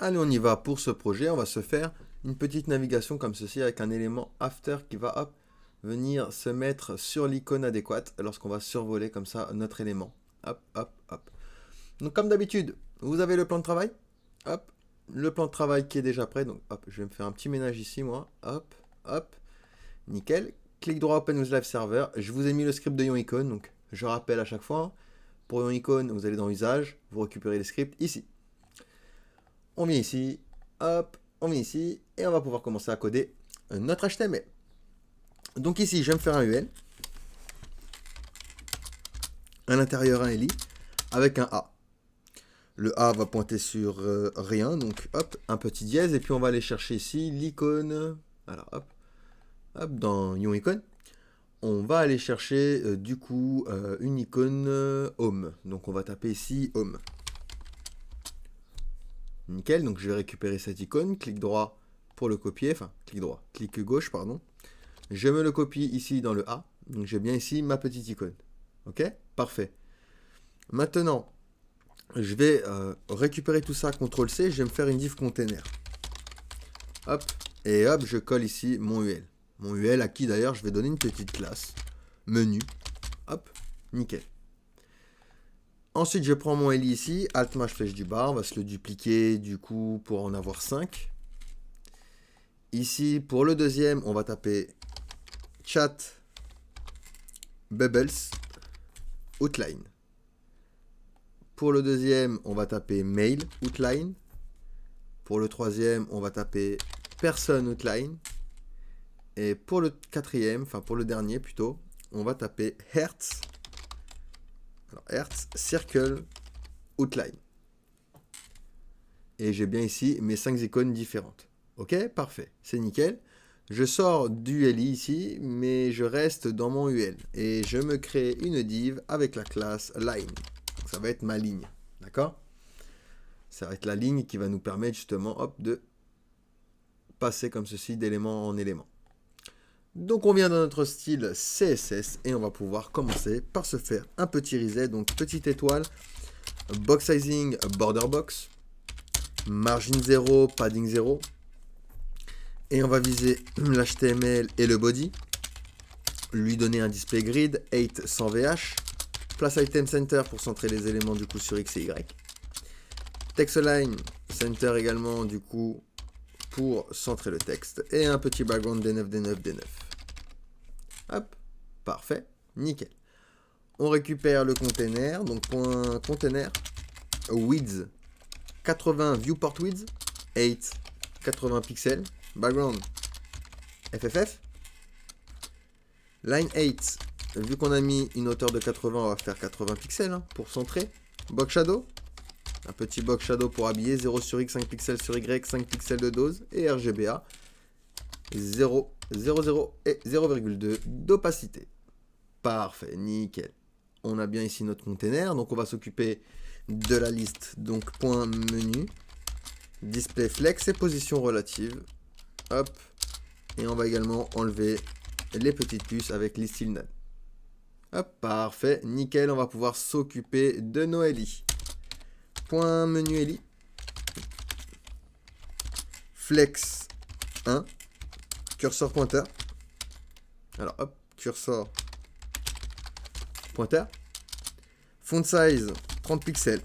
Allez, on y va pour ce projet. On va se faire une petite navigation comme ceci avec un élément after qui va hop, venir se mettre sur l'icône adéquate lorsqu'on va survoler comme ça notre élément. Hop, hop, hop. Donc comme d'habitude, vous avez le plan de travail. Hop, le plan de travail qui est déjà prêt. Donc hop, je vais me faire un petit ménage ici moi. Hop, hop, nickel. Clic droit Open with Live Server. Je vous ai mis le script de YonIcon. Donc je rappelle à chaque fois. Pour YonIcon, vous allez dans Usage, vous récupérez les scripts ici. On vient ici, hop, on vient ici, et on va pouvoir commencer à coder notre HTML. Donc ici, je vais me faire un UL, à l'intérieur un LI, avec un A. Le A va pointer sur rien, donc hop, un petit dièse, et puis on va aller chercher ici l'icône, alors hop, hop, dans YonIcon, on va aller chercher du coup une icône Home. Donc on va taper ici Home. Nickel, donc je vais récupérer cette icône, clic droit pour le copier, enfin clic droit, clic gauche, pardon. Je me le copie ici dans le A, donc j'ai bien ici ma petite icône. Ok, parfait. Maintenant, je vais récupérer tout ça, CTRL-C, je vais me faire une div container. Hop, et hop, je colle ici mon UL. Mon UL à qui d'ailleurs je vais donner une petite classe, menu, hop, nickel. Ensuite, je prends mon LI ici, Alt Maj flèche du bas, on va se le dupliquer du coup pour en avoir 5. Ici, pour le deuxième, on va taper chat bubbles outline. Pour le deuxième, on va taper mail outline. Pour le troisième, on va taper person outline. Et pour le quatrième, enfin pour le dernier plutôt, on va taper hertz. Alors, hertz, circle, outline. Et j'ai bien ici mes 5 icônes différentes. Ok, parfait, c'est nickel. Je sors du LI ici, mais je reste dans mon UL. Et je me crée une div avec la classe line. Donc, ça va être ma ligne, d'accord? Ça va être la ligne qui va nous permettre justement hop, de passer comme ceci d'élément en élément. Donc on vient dans notre style CSS et on va pouvoir commencer par se faire un petit reset. Donc petite étoile, box sizing, border box, margin 0, padding 0. Et on va viser l'HTML et le body. Lui donner un display grid, 8 sans VH. Place item center pour centrer les éléments du coup sur X et Y. Text line center également du coup pour centrer le texte. Et un petit background D9, D9, D9. Hop, parfait, nickel. On récupère le container, donc point container, width, 80 viewport width, 8, 80 pixels, background, FFF. Line 8, vu qu'on a mis une hauteur de 80, on va faire 80 pixels hein, pour centrer. Box shadow, un petit box shadow pour habiller, 0 sur X, 5 pixels sur Y, 5 pixels de dose, et RGBA, 0, 0, 0 et 0,2 d'opacité. Parfait, nickel. On a bien ici notre container, donc on va s'occuper de la liste. Donc point menu, display flex et position relative. Hop, et on va également enlever les petites puces avec list none. Hop, parfait, nickel. On va pouvoir s'occuper de nos LI. Point menu LI, flex 1. Curseur pointeur. Alors hop, curseur pointeur. Font size 30 pixels.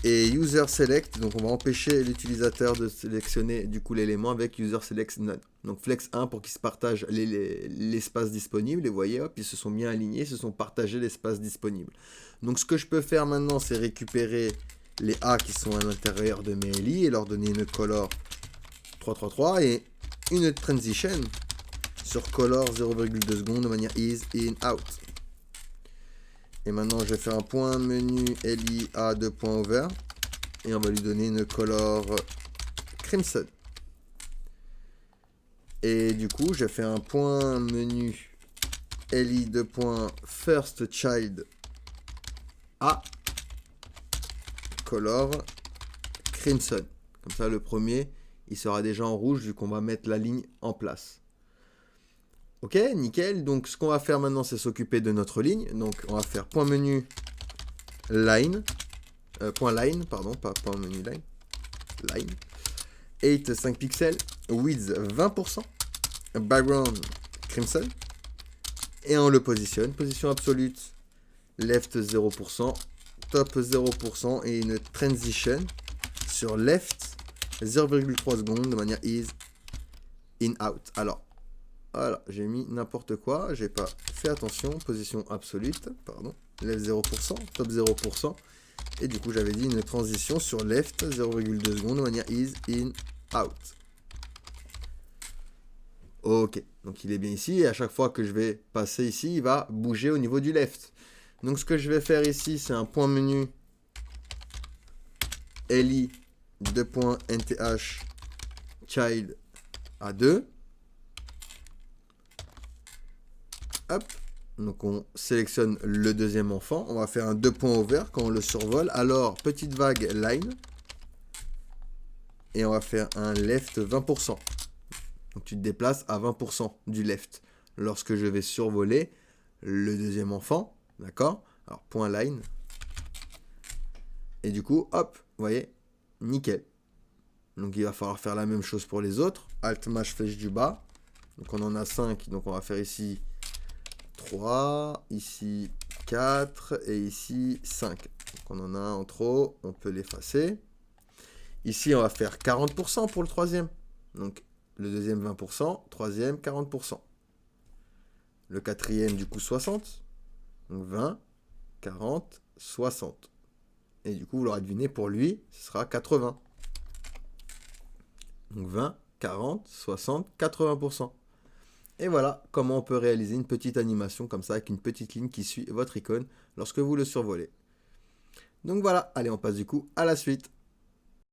Et user select, donc on va empêcher l'utilisateur de sélectionner du coup l'élément avec user select none. Donc flex 1 pour qu'ils se partagent l'espace disponible. Et vous voyez, hop, ils se sont bien alignés, ils se sont partagés l'espace disponible. Donc ce que je peux faire maintenant, c'est récupérer les A qui sont à l'intérieur de mes LI et leur donner une color 333 et une transition sur color 0,2 secondes de manière is, in, out. Et maintenant, je vais faire un point menu LI A 2.over et on va lui donner une color crimson. Et du coup, je fais un point menu LI 2.first child A color crimson. Comme ça, le premier il sera déjà en rouge vu qu'on va mettre la ligne en place. Ok, nickel. Donc ce qu'on va faire maintenant, c'est s'occuper de notre ligne. Donc on va faire point menu line, point line, pardon, pas point menu line. line. 8, 5 pixels. Width, 20%. Background, crimson. Et on le positionne. Position absolue. Left, 0%. Top, 0%. Et une transition sur left, 0,3 secondes de manière ease, in, out. Alors, voilà, j'ai mis n'importe quoi. J'ai pas fait attention. Position absolute, pardon. Left, 0%. Top, 0%. Et du coup, j'avais dit une transition sur left, 0,2 secondes de manière ease, in, out. Ok, donc il est bien ici. Et à chaque fois que je vais passer ici, il va bouger au niveau du left. Donc ce que je vais faire ici, c'est un point menu li 2.nth child a2. Hop. Donc on sélectionne le deuxième enfant. On va faire un 2 points ouverts quand on le survole. Alors, petite vague line. Et on va faire un left 20%. Donc tu te déplaces à 20% du left lorsque je vais survoler le deuxième enfant. D'accord? Alors, point line. Et du coup, hop, vous voyez, nickel. Donc il va falloir faire la même chose pour les autres. Alt mash flèche du bas. Donc on en a 5. Donc on va faire ici 3, ici 4 et ici 5. Donc on en a un en trop, on peut l'effacer. Ici on va faire 40% pour le troisième. Donc le deuxième 20%, troisième 40%. Le quatrième du coup 60. Donc 20, 40, 60. Et du coup vous l'aurez deviné, pour lui ce sera 80. Donc 20, 40, 60, 80%. Et voilà comment on peut réaliser une petite animation comme ça avec une petite ligne qui suit votre icône lorsque vous le survolez. Donc voilà, allez on passe du coup à la suite.